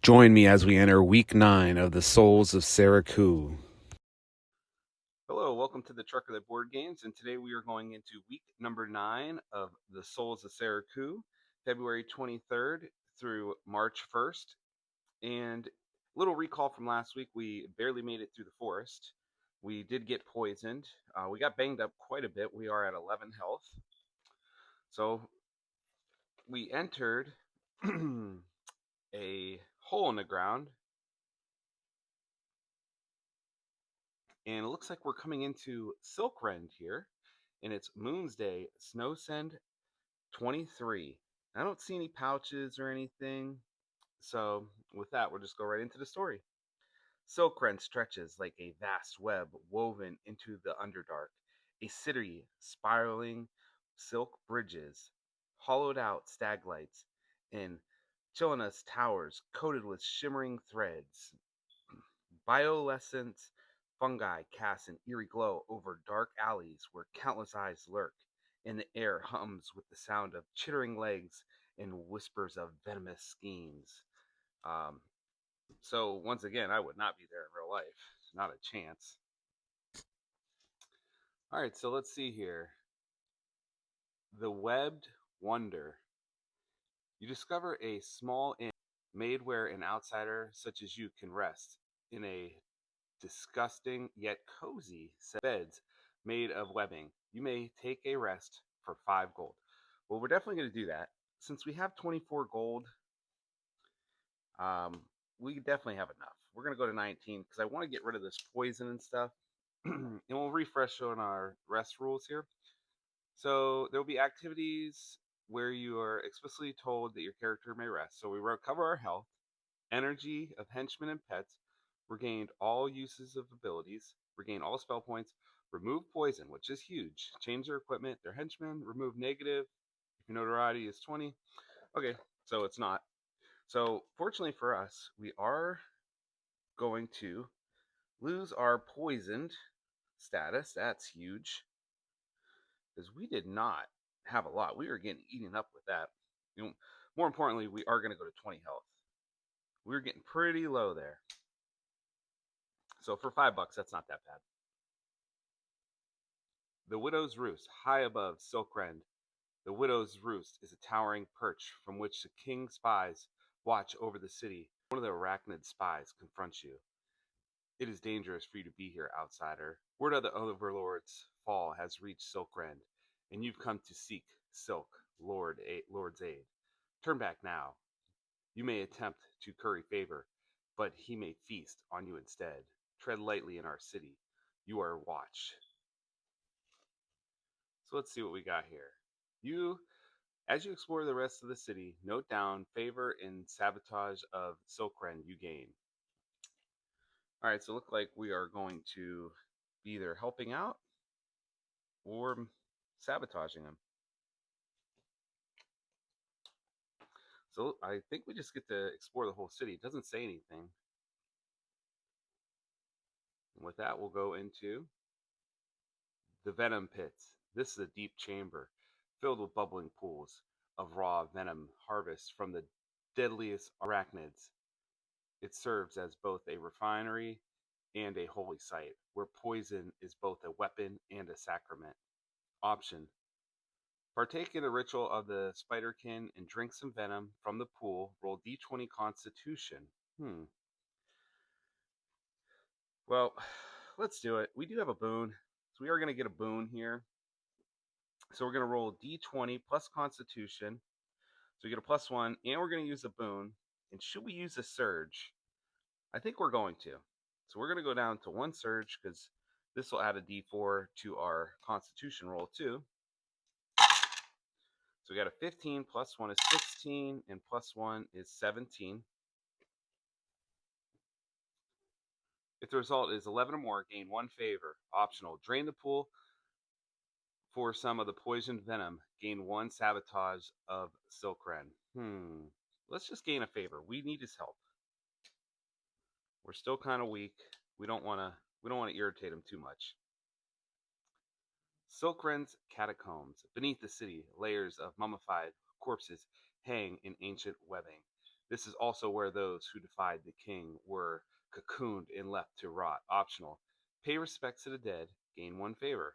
Join me as we enter week 9 of the Souls of Saraku. Hello, welcome to the Trucker That Board Games, and today we are going into week number 9 of the Souls of Saraku, February 23rd through March 1st. And little recall from last week, we barely made it through the forest. We did get poisoned. We got banged up quite a bit. We are at 11 health. So we entered a hole in the ground, and it looks like we're coming into Silkrend here, and it's Moon's Day, Snowsend 23. I don't see any pouches or anything. So, with that, we'll just go right into the story. Silkrend stretches like a vast web woven into the Underdark, a city spiraling silk bridges, hollowed out staglights, and Chilena's towers coated with shimmering threads. Bioluminescent fungi cast an eerie glow over dark alleys where countless eyes lurk, and the air hums with the sound of chittering legs and whispers of venomous schemes. Um, so, once again, I would not be there in real life. Not a chance. All right, so let's see here. The Webbed Wonder. You discover a small inn made where an outsider such as you can rest in a disgusting yet cozy set of beds made of webbing. You may take a rest for 5 gold. Well, we're definitely going to do that. Since we have 24 gold, um, we definitely have enough. We're going to go to 19 because I want to get rid of this poison and stuff. And we'll refresh on our rest rules here. So there will be activities where you are explicitly told that your character may rest. So we recover our health, energy of henchmen and pets, regained all uses of abilities, regain all spell points, remove poison, which is huge, change their equipment, their henchmen, remove negative, if your notoriety is 20. Okay, so it's not. So fortunately for us, we are going to lose our poisoned status. That's huge. Because we did not have a lot. We were getting eaten up with that. You know, more importantly, we are going to go to 20 health. We were getting pretty low there. So for $5, that's not that bad. The Widow's Roost, high above Silkrend. The Widow's Roost is a towering perch from which the king's spies watch over the city. One of the arachnid spies confronts you. It is dangerous for you to be here, outsider. Word of the overlord's fall has reached Silkrend, and you've come to seek Lord's aid. Turn back now. You may attempt to curry favor, but he may feast on you instead. Tread lightly in our city. You are watched. So let's see what we got here. As you explore the rest of the city, note down favor and sabotage of Silkrend you gain. All right, so it looks like we are going to be either helping out or sabotaging him. So I think we just get to explore the whole city. It doesn't say anything. And with that, we'll go into the Venom Pits. This is a deep chamber filled with bubbling pools of raw venom harvest from the deadliest arachnids. It serves as both a refinery and a holy site, where poison is both a weapon and a sacrament. Option: partake in the ritual of the spiderkin and drink some venom from the pool. Roll d20 Constitution. Well, let's do it. We do have a boon, so we are going to get a boon here. So we're going to roll d20 plus Constitution. So we get a +1, and we're going to use a boon. And should we use a surge? I think we're going to. So we're going to go down to 1 surge because this will add a d4 to our Constitution roll too. So we got a 15, +1 is 16, and +1 is 17. If the result is 11 or more, gain 1 favor. Optional: drain the pool for some of the poisoned venom. Gain 1 sabotage of Silkrend. Let's just gain a favor. We need his help. We're still kind of weak. We don't want to irritate him too much. Silkrend's catacombs. Beneath the city, layers of mummified corpses hang in ancient webbing. This is also where those who defied the king were cocooned and left to rot. Optional. Pay respects to the dead, gain 1 favor.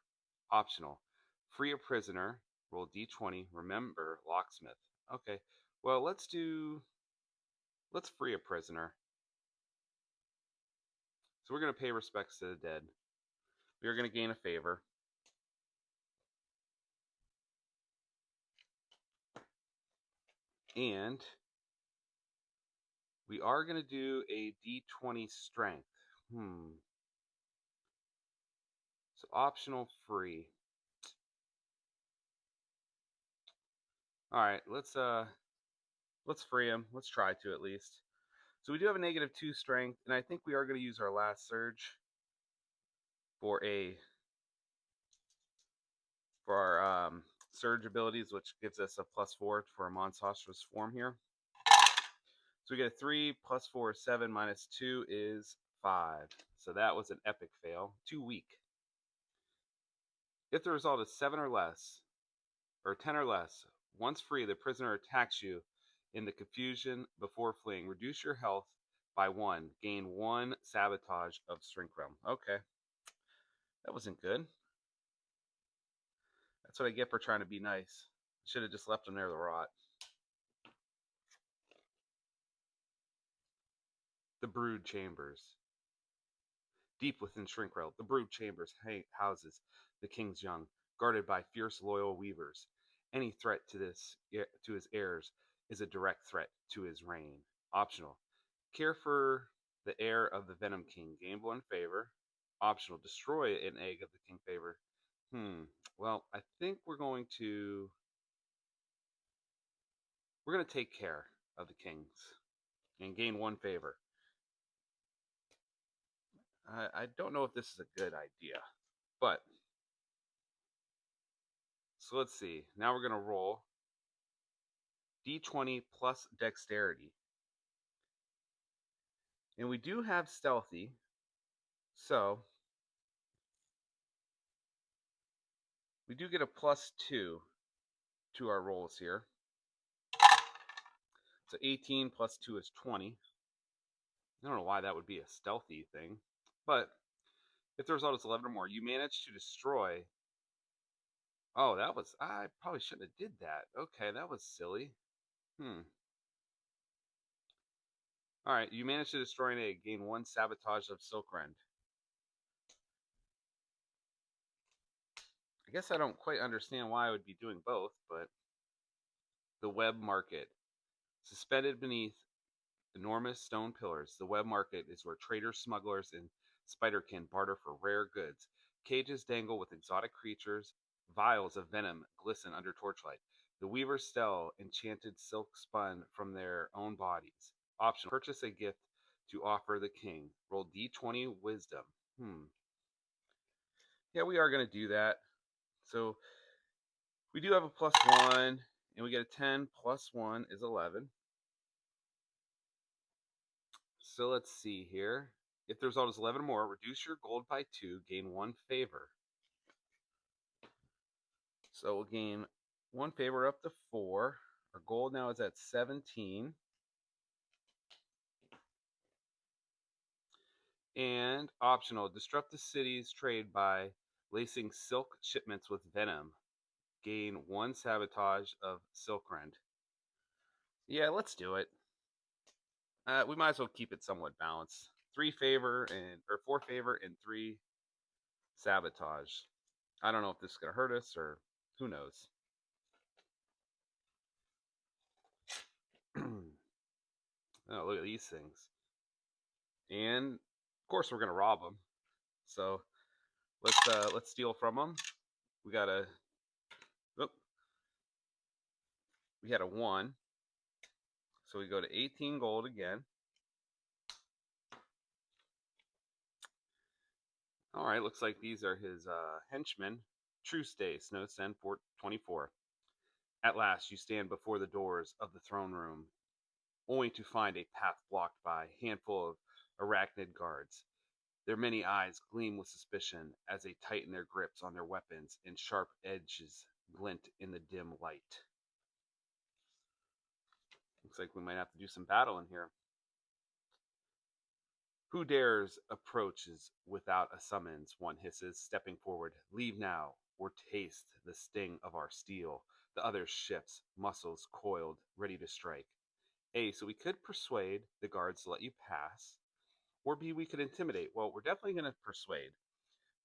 Optional. Free a prisoner, roll d20, remember locksmith. Okay, well, let's free a prisoner. So we're going to pay respects to the dead. We are going to gain a favor. And we are going to do a d20 strength. So optional free. All right, let's free him. Let's try to at least. So we do have a -2 strength, and I think we are going to use our last surge for our surge abilities, which gives us a +4 for a monstrous form here. So we get a 3 + 4 is 7 -2 is 5. So that was an epic fail. Too weak. If the result is 7 or less, or 10 or less, once free, the prisoner attacks you in the confusion before fleeing. Reduce your health by 1. Gain 1 sabotage of Shrink Realm. Okay. That wasn't good. That's what I get for trying to be nice. Should have just left him there to rot. The Brood Chambers. Deep within Shrinkrell, the Brood Chambers houses the king's young, guarded by fierce, loyal weavers. Any threat to his heirs is a direct threat to his reign. Optional. Care for the heir of the Venom King. Gain 1 favor. Optional. Destroy an egg of the king favor. Well, I think we're going to take care of the kings and gain 1 favor. I don't know if this is a good idea, but so let's see. Now we're going to roll d20 plus dexterity. And we do have stealthy, so we do get a +2 to our rolls here. So 18 + 2 is 20. I don't know why that would be a stealthy thing, but if the result is 11 or more, you manage to destroy. Oh, I probably shouldn't have did that. Okay, that was silly. All right, you managed to destroy an egg, gain 1 sabotage of Silkrend. I guess I don't quite understand why I would be doing both, but the web market. Suspended beneath enormous stone pillars, the web market is where traders, smugglers, and spiderkin barter for rare goods. Cages dangle with exotic creatures. Vials of venom glisten under torchlight. The weavers sell enchanted silk spun from their own bodies. Optional. Purchase a gift to offer the king. Roll d20 wisdom. Yeah, we are going to do that. So we do have a +1, and we get a 10 + 1 is 11. So let's see here. If the result is 11 or more, reduce your gold by 2, gain 1 favor. So we'll gain 1 favor up to 4. Our gold now is at 17. And optional, disrupt the city's trade by lacing silk shipments with venom. Gain 1 sabotage of Silkrend. Yeah, let's do it. We might as well keep it somewhat balanced. 4 favor and 3 sabotage. I don't know if this is gonna hurt us or who knows. Oh, look at these things. And of course we're gonna rob them. So let's steal from them. We had a 1. So we go to 18 gold again. All right, looks like these are his henchmen. Truce Day, Snow Sen 24. At last, you stand before the doors of the throne room, only to find a path blocked by a handful of arachnid guards. Their many eyes gleam with suspicion as they tighten their grips on their weapons, and sharp edges glint in the dim light. Looks like we might have to do some battling here. Who dares approaches without a summons? One hisses, stepping forward. Leave now, or taste the sting of our steel. The other shifts, muscles coiled, ready to strike. A, so we could persuade the guards to let you pass, or B, we could intimidate. Well, we're definitely going to persuade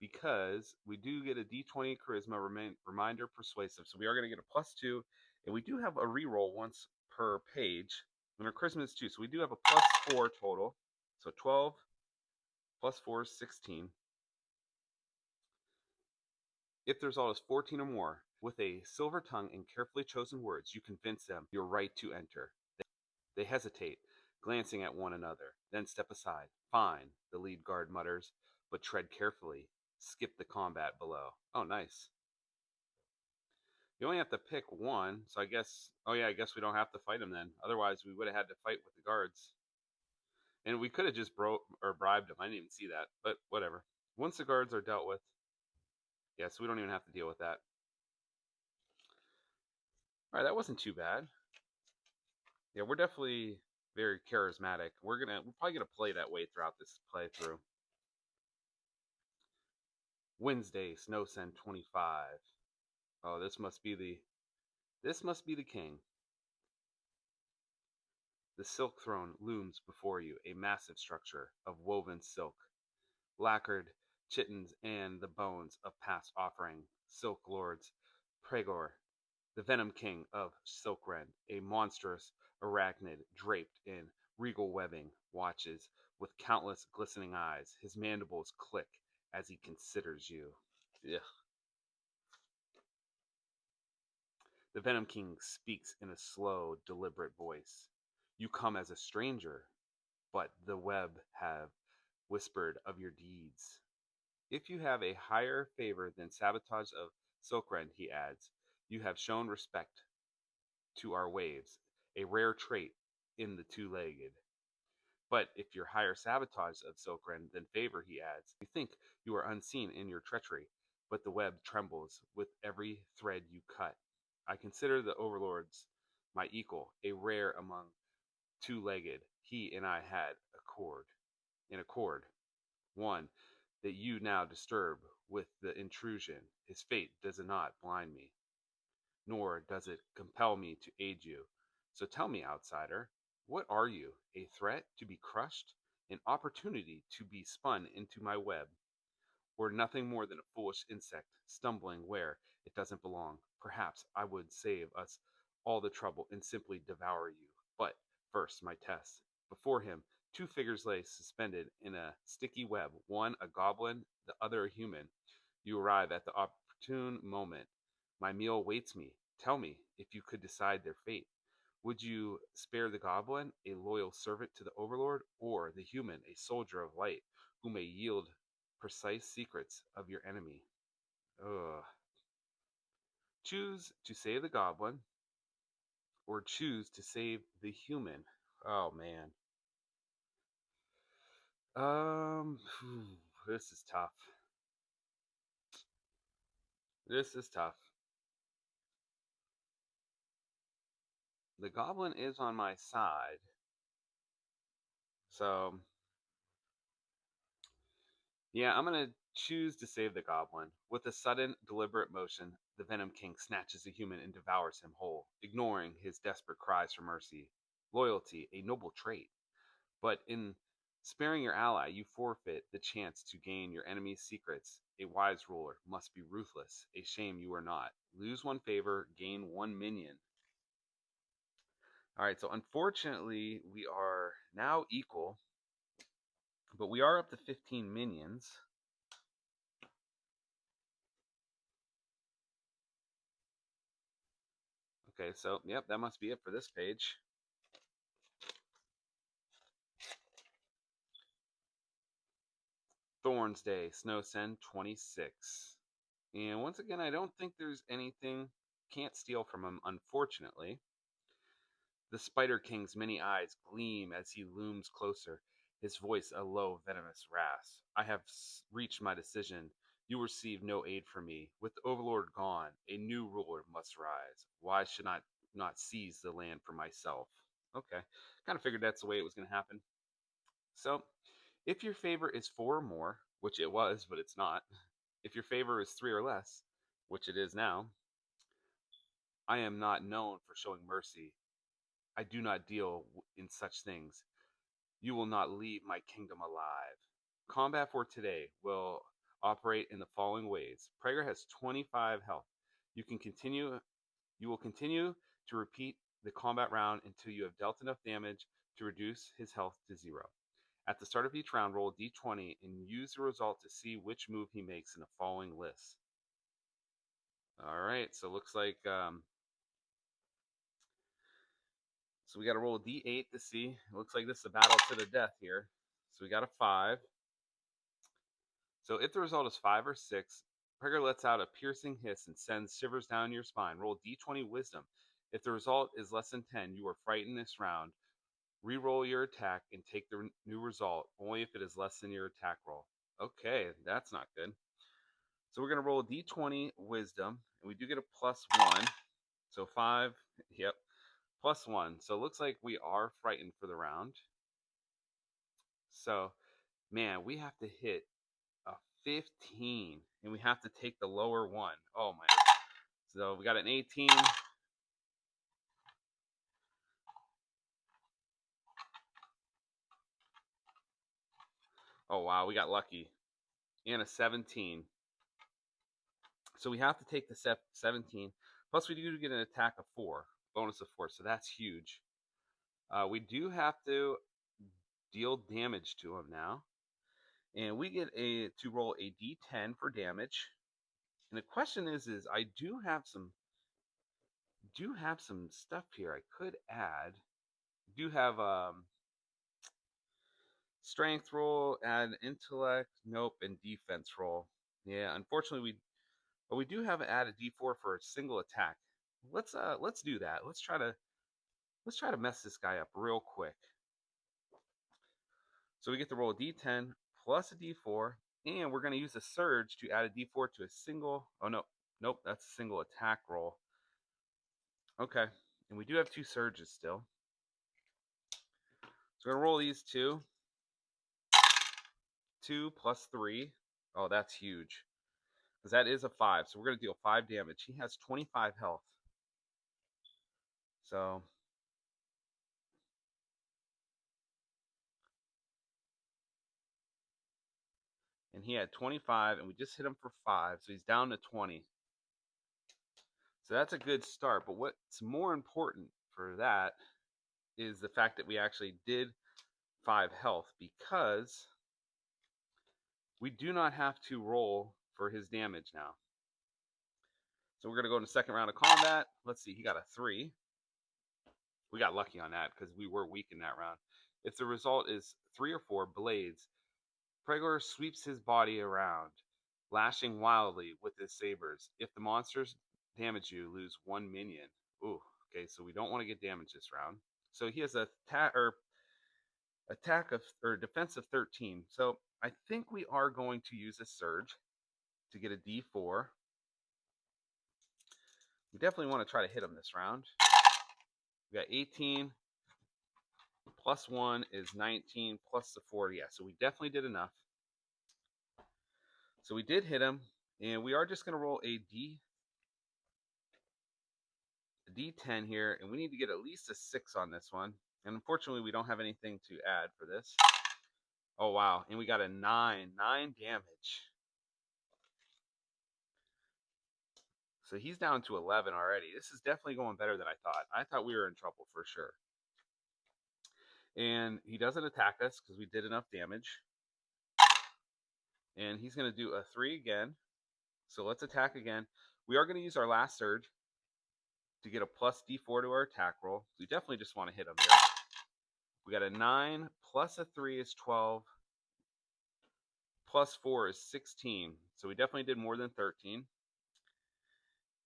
because we do get a d20 charisma reminder persuasive. So we are going to get a +2, and we do have a reroll once per page. And our charisma is 2, so we do have a +4 total. So 12 +4 is 16. If the result is 14 or more, with a silver tongue and carefully chosen words, you convince them you're right to enter. They hesitate, glancing at one another, then step aside. Fine, the lead guard mutters, but tread carefully. Skip the combat below. Oh, nice. You only have to pick one, so I guess. Oh, yeah, I guess we don't have to fight him then. Otherwise, we would have had to fight with the guards. And we could have just bribed him. I didn't even see that, but whatever. Once the guards are dealt with, yeah, so we don't even have to deal with that. All right, that wasn't too bad. Yeah, we're definitely very charismatic. We're probably gonna play that way throughout this playthrough. Wednesday, Snow Send 25. Oh, this must be the king. The silk throne looms before you, a massive structure of woven silk, lacquered chitons and the bones of past offering. Silk lords, Pregor, the Venom King of Silkrend, a monstrous arachnid draped in regal webbing, watches with countless glistening eyes. His mandibles click as he considers you. Ugh. The Venom King speaks in a slow, deliberate voice. You come as a stranger, but the web have whispered of your deeds. If you have a higher favor than sabotage of Silkrend, he adds, you have shown respect to our waves, a rare trait in the two-legged. But if your higher sabotage of Silkrend than favor, he adds, you think you are unseen in your treachery, but the web trembles with every thread you cut. I consider the overlords my equal, a rare among two-legged. He and I had in accord, one that you now disturb with the intrusion. His fate does not blind me, nor does it compel me to aid you. So tell me, outsider, what are you? A threat to be crushed? An opportunity to be spun into my web? Or nothing more than a foolish insect stumbling where it doesn't belong? Perhaps I would save us all the trouble and simply devour you. But first, my test. Before him, two figures lay suspended in a sticky web, one a goblin, the other a human. You arrive at the opportune moment. My meal waits me. Tell me, if you could decide their fate, would you spare the goblin, a loyal servant to the overlord, or the human, a soldier of light, who may yield precise secrets of your enemy? Ugh. Choose to save the goblin, or choose to save the human. Oh man. This is tough. This is tough. The goblin is on my side, so yeah, I'm gonna choose to save the goblin. With a sudden, deliberate motion, the Venom King snatches the human and devours him whole, ignoring his desperate cries for mercy. Loyalty, a noble trait. But in sparing your ally, you forfeit the chance to gain your enemy's secrets. A wise ruler must be ruthless. A shame you are not. Lose one favor, gain one minion. All right, so unfortunately, we are now equal, but we are up to 15 minions. Okay, so, yep, that must be it for this page. Thorns Day, Snow Send 26. And once again, I don't think there's anything. Can't steal from him, unfortunately. The Spider King's many eyes gleam as he looms closer, his voice a low, venomous rasp. I have reached my decision. You receive no aid from me. With the Overlord gone, a new ruler must rise. Why should I not seize the land for myself? Okay. Kind of figured that's the way it was going to happen. So, if your favor is 4 or more, which it was, but it's not, if your favor is 3 or less, which it is now, I am not known for showing mercy. I do not deal in such things. You will not leave my kingdom alive. Combat for today will operate in the following ways. Prager has 25 health. You can continue you will continue to repeat the combat round until you have dealt enough damage to reduce his health to 0. At the start of each round, roll a d20 and use the result to see which move he makes in the following list. All right, so it looks like so we got to roll a d8 to see. It looks like this is a battle to the death here. So we got a 5. So if the result is 5 or 6, Prager lets out a piercing hiss and sends shivers down your spine. Roll d20 wisdom. If the result is less than 10, you are frightened this round. Reroll your attack and take the new result, only if it is less than your attack roll. Okay, that's not good. So we're going to roll a d20 wisdom, and we do get a +1. So 5, yep, +1. So it looks like we are frightened for the round. So, man, we have to hit a 15, and we have to take the lower one. Oh, my. So we got an 18. Oh, wow, we got lucky. And a 17. So we have to take the 17. Plus, we do get an attack of 4, bonus of 4. So that's huge. We do have to deal damage to him now. And we get to roll a d10 for damage. And the question is I do have some stuff here I could add. Do have strength roll, add intellect, nope, and defense roll. Yeah, unfortunately we do have add a d4 for a single attack. Let's do that. Let's try to mess this guy up real quick. So we get to roll a d10 plus a d4, and we're going to use a surge to add a d4 to a single. Oh no, nope, that's a single attack roll. Okay, and we do have 2 surges still. So we're going to roll these 2. 2 plus 3. Oh, that's huge. Because that is a 5. So we're going to deal 5 damage. He has 25 health. So. And he had 25, and we just hit him for 5. So he's down to 20. So that's a good start. But what's more important for that is the fact that we actually did 5 health, because we do not have to roll for his damage now. So we're going to go in the second round of combat. Let's see, he got a 3. We got lucky on that because we were weak in that round. If the result is 3 or 4 blades, Pregor sweeps his body around, lashing wildly with his sabers. If the monsters damage you, lose 1 minion. Ooh, okay, so we don't want to get damaged this round. So he has a attack or defense of 13. So I think we are going to use a surge to get a d4. We definitely want to try to hit him this round. We got 18 plus 1 is 19 plus the 4. Yeah, so we definitely did enough. So we did hit him, and we are just going to roll a d10 here, and we need to get at least a 6 on this one. And unfortunately, we don't have anything to add for this. Oh, wow. And we got a 9 damage. So he's down to 11 already. This is definitely going better than I thought. I thought we were in trouble for sure. And he doesn't attack us because we did enough damage. And he's going to do a 3 again. So let's attack again. We are going to use our last surge to get a plus d4 to our attack roll. We definitely just want to hit him here. We got a 9 plus a 3 is 12. Plus 4 is 16. So we definitely did more than 13.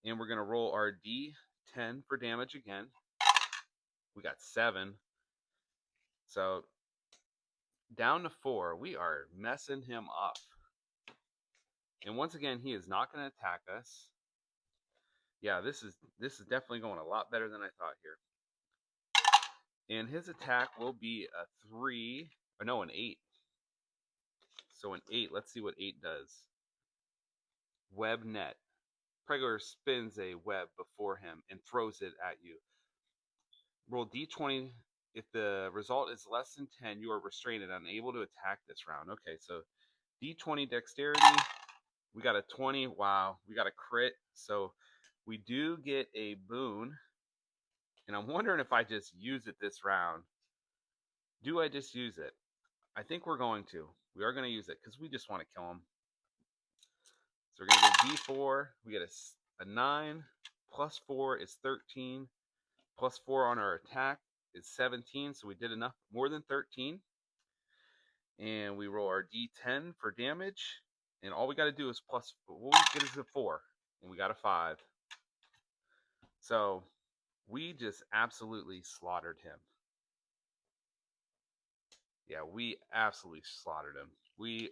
And we're going to roll our d10 for damage again. We got 7. So down to 4. We are messing him up. And once again, he is not going to attack us. Yeah, this is definitely going a lot better than I thought here. And his attack will be a 3, or no, an 8. So an 8, let's see what 8 does. Web net. Pregor spins a web before him and throws it at you. Roll d20. If the result is less than 10, you are restrained and unable to attack this round. Okay, so d20 dexterity. We got a 20. Wow, we got a crit. So we do get a boon. And I'm wondering if I just use it this round. Do I just use it? I think we're going to. We are going to use it because we just want to kill him. So we're going to get d4. We get a 9. Plus 4 is 13. Plus 4 on our attack is 17. So we did enough, more than 13. And we roll our d10 for damage. And all we got to do is plus, what we get is a 4. And we got a 5. So we just absolutely slaughtered him. Yeah, we absolutely slaughtered him. We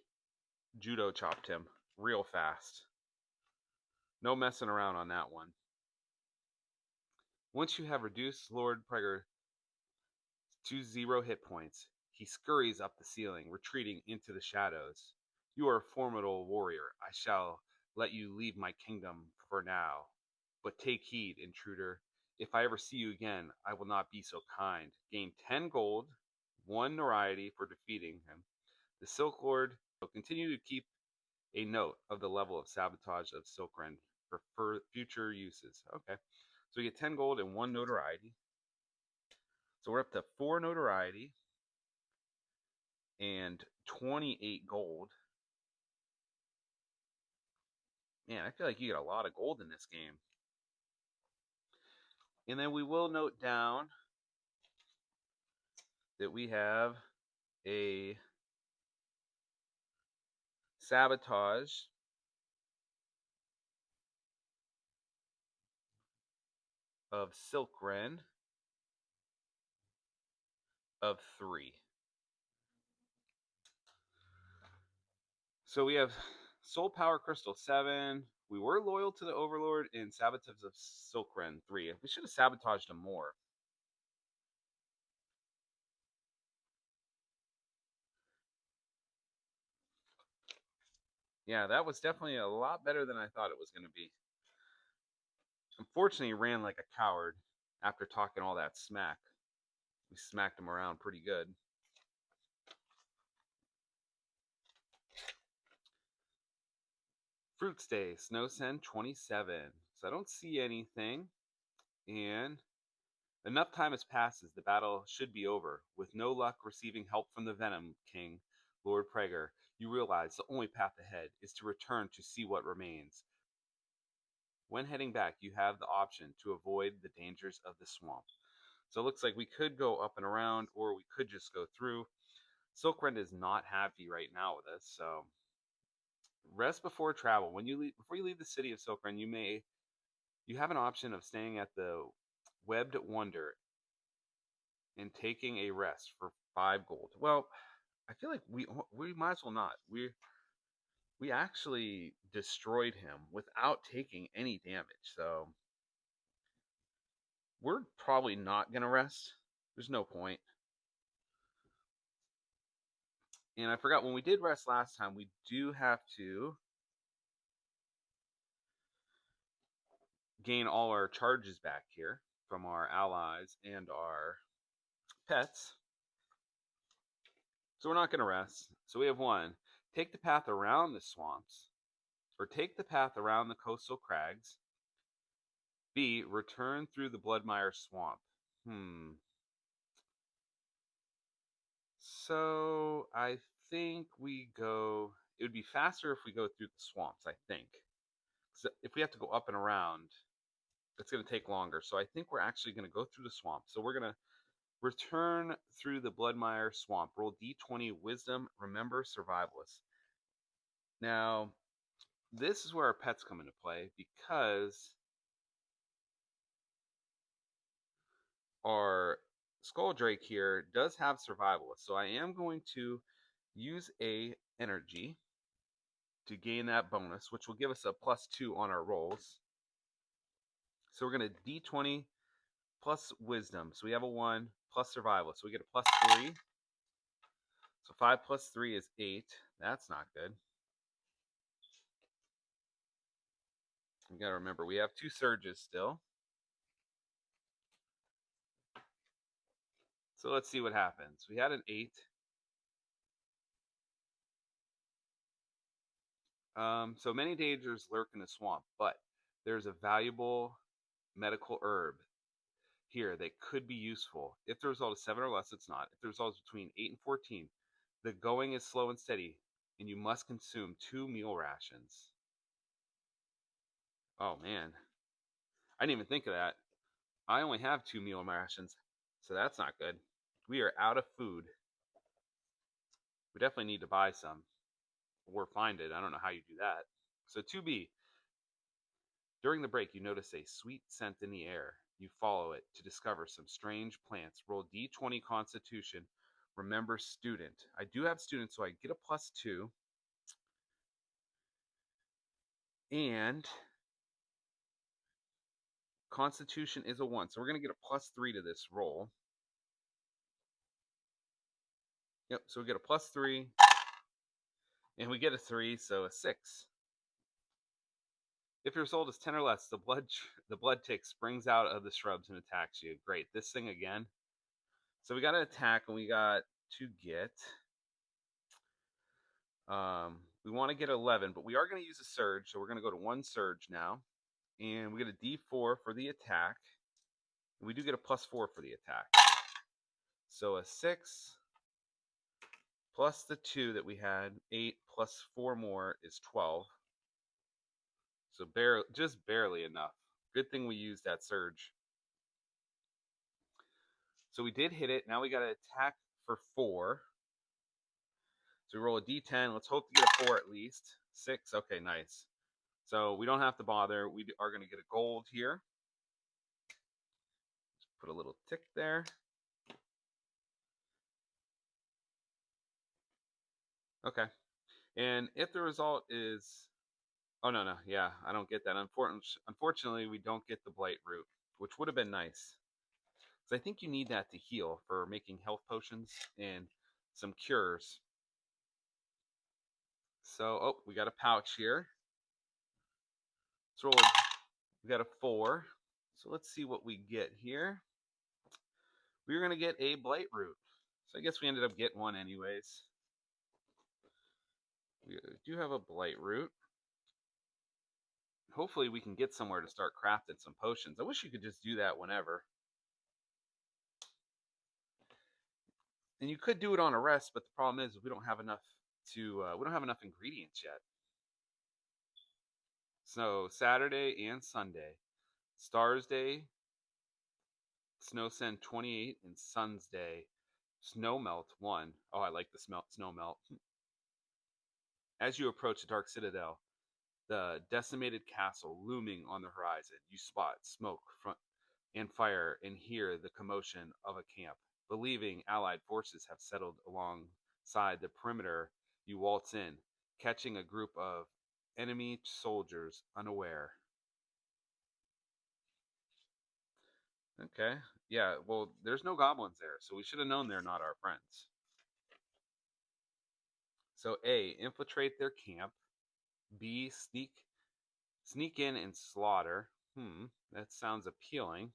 judo chopped him real fast. No messing around on that one. Once you have reduced Lord Pregor to 0 hit points, he scurries up the ceiling, retreating into the shadows. You are a formidable warrior. I shall let you leave my kingdom for now. But take heed, intruder. If I ever see you again, I will not be so kind. Gain 10 gold, 1 notoriety for defeating him. The Silk Lord will continue to keep a note of the level of sabotage of Silkrend for future uses. Okay. So we get 10 gold and 1 notoriety. So we're up to 4 notoriety and 28 gold. Man, I feel like you get a lot of gold in this game. And then we will note down that we have a sabotage of Silkrend of 3. So we have Soul Power Crystal 7. We were loyal to the Overlord and Sabotage of Silkrend 3. We should have sabotaged him more. Yeah, that was definitely a lot better than I thought it was going to be. Unfortunately, he ran like a coward after talking all that smack. We smacked him around pretty good. Fruits Day, Snow Send 27. So I don't see anything. And enough time has passed as the battle should be over. With no luck receiving help from the Venom King, Lord Pregor, you realize the only path ahead is to return to see what remains. When heading back, you have the option to avoid the dangers of the swamp. So it looks like we could go up and around, or we could just go through. Silkrend is not happy right now with us, so rest before travel. When you leave, before you leave the city of Silkrend, you have an option of staying at the Webbed Wonder and taking a rest for 5 gold. Well, I feel like we might as well not. We actually destroyed him without taking any damage, so we're probably not gonna rest. There's no point. And I forgot, when we did rest last time, we do have to gain all our charges back here from our allies and our pets. So we're not going to rest. So we have 1. Take the path around the swamps, or take the path around the coastal crags. B. Return through the Bloodmire Swamp. So I think we go. It would be faster if we go through the swamps, I think. So if we have to go up and around, it's going to take longer. So I think we're actually going to go through the swamp. So we're going to return through the Bloodmire Swamp. Roll d20 Wisdom. Remember Survivalist. Now, this is where our pets come into play, because our Skull Drake here does have Survivalist. So I am going to use a energy to gain that bonus, which will give us a +2 on our rolls. So we're going to d20 plus Wisdom. So we have a 1 plus survival. So we get a plus 3. So 5 plus 3 is 8. That's not good. You got to remember, we have 2 surges still. So let's see what happens. We had an 8. So many dangers lurk in the swamp, but there's a valuable medical herb here that could be useful. If the result is 7 or less, it's not. If the result is between 8 and 14, the going is slow and steady, and you must consume 2 meal rations. Oh man, I didn't even think of that. I only have 2 meal rations, so that's not good. We are out of food. We definitely need to buy some or find it. I don't know how you do that. So 2B, during the break, you notice a sweet scent in the air. You follow it to discover some strange plants. Roll D20 Constitution. Remember student. I do have student, so I get a plus 2. And Constitution is a 1. So we're going to get a plus 3 to this roll. Yep, so we get a plus 3. And we get a 3, so a 6. If your result is 10 or less, the blood tick springs out of the shrubs and attacks you. Great. This thing again. So we got to attack, and we got to get. We want to get 11, but we are going to use a surge, so we're going to go to 1 surge now, and we get a D4 for the attack. And we do get a plus 4 for the attack. So a 6 plus the 2 that we had, 8 plus 4 more is 12. So just barely enough. Good thing we used that surge. So we did hit it. Now we got to attack for 4. So we roll a d10. Let's hope to get a 4 at least. 6. Okay, nice. So we don't have to bother. We are going to get a gold here. Just put a little tick there. Okay. And if the result is... Oh, no. Yeah, I don't get that. Unfortunately, we don't get the blight root, which would have been nice. Because I think you need that to heal for making health potions and some cures. So, we got a pouch here. Let's roll. We got a 4. So let's see what we get here. We were going to get a blight root. So I guess we ended up getting one anyways. We do have a blight root. Hopefully we can get somewhere to start crafting some potions. I wish you could just do that whenever. And you could do it on a rest, but the problem is we don't have enough ingredients yet. So Saturday and Sunday. Stars Day, Snow Send 28, and Sun's Day, Snow Melt 1. Oh, I like the snow melt. As you approach the Dark Citadel, the decimated castle looming on the horizon, you spot smoke and fire and hear the commotion of a camp. Believing Allied forces have settled alongside the perimeter, you waltz in, catching a group of enemy soldiers unaware. Okay. Yeah, well, there's no goblins there, so we should have known they're not our friends. So A, infiltrate their camp. B, sneak in and slaughter. That sounds appealing.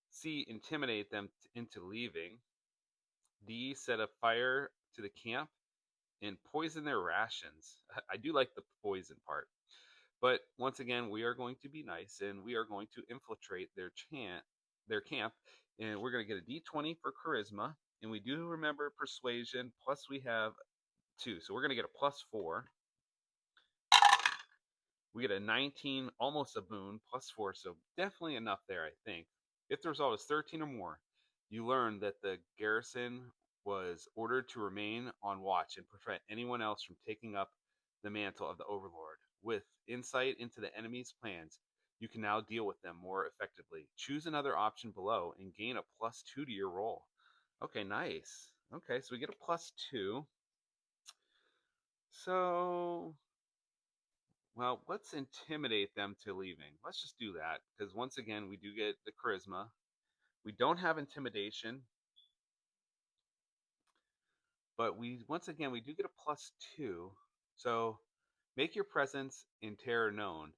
C, intimidate them into leaving. D, set a fire to the camp and poison their rations. I do like the poison part. But once again, we are going to be nice and we are going to infiltrate their camp, and we're going to get a d20 for charisma, and we do remember persuasion, plus we have 2. So we're going to get a plus 4. We get a 19, almost a boon, plus 4, so definitely enough there, I think. If the result is 13 or more, you learn that the garrison was ordered to remain on watch and prevent anyone else from taking up the mantle of the Overlord. With insight into the enemy's plans, you can now deal with them more effectively. Choose another option below and gain a plus 2 to your roll. Okay, nice. Okay, so we get a plus 2. So, well, let's intimidate them to leaving. Let's just do that, because once again, we do get the charisma. We don't have intimidation, but we once again we do get a +2. So make your presence in terror known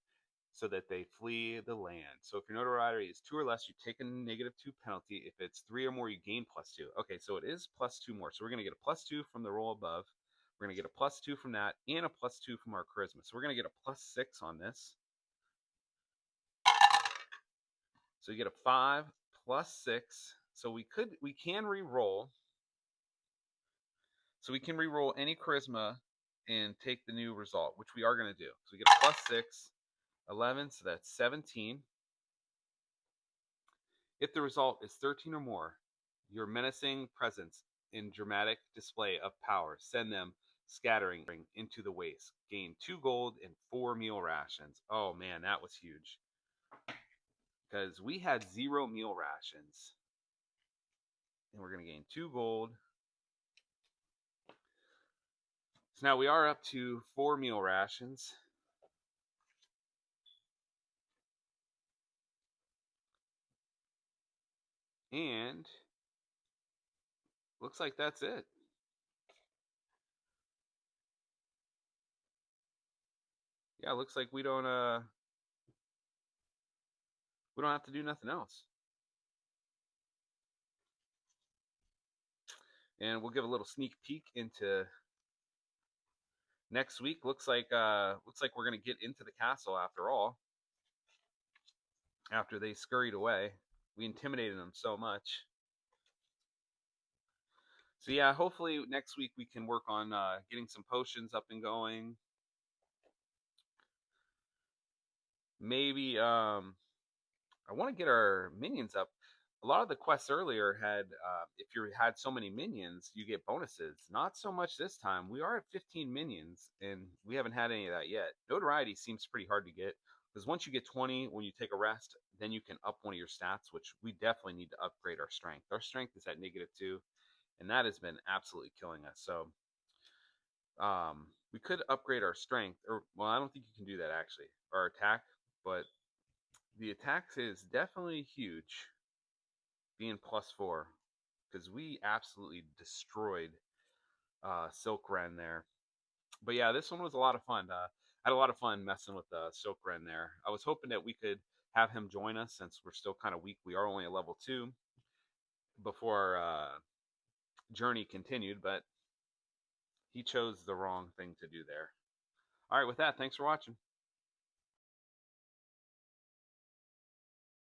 so that they flee the land. So if your notoriety is 2 or less, you take a -2 penalty. If it's 3 or more, you gain +2. Okay, so it is +2 more. So we're going to get a +2 from the roll above. We're going to get a +2 from that and a +2 from our charisma. So we're going to get a +6 on this. So you get a 5 +6. So we can re-roll. So we can re-roll any charisma and take the new result, which we are going to do. So we get a +6, 11, so that's 17. If the result is 13 or more, your menacing presence in dramatic display of power send them scattering into the waste. Gain 2 gold and 4 meal rations. Oh man, that was huge. Because we had 0 meal rations. And we're going to gain 2 gold. So now we are up to 4 meal rations. And looks like that's it. Yeah, looks like we don't have to do nothing else. And we'll give a little sneak peek into next week. Looks like we're gonna get into the castle after all. After they scurried away, we intimidated them so much. So yeah, hopefully next week we can work on getting some potions up and going. Maybe I want to get our minions up. A lot of the quests earlier had, if you had so many minions, you get bonuses. Not so much this time. We are at 15 minions, and we haven't had any of that yet. Notoriety seems pretty hard to get, because once you get 20, when you take a rest, then you can up one of your stats, which we definitely need to upgrade our strength. Our strength is at -2, and that has been absolutely killing us. So we could upgrade our strength, or, well, I don't think you can do that actually, our attack, but the attack is definitely huge being +4 because we absolutely destroyed Silk Ren there. But yeah, this one was a lot of fun. I had a lot of fun messing with Silk Ren there. I was hoping that we could have him join us since we're still kind of weak. We are only a level 2 before our journey continued, but he chose the wrong thing to do there. All right, with that, thanks for watching.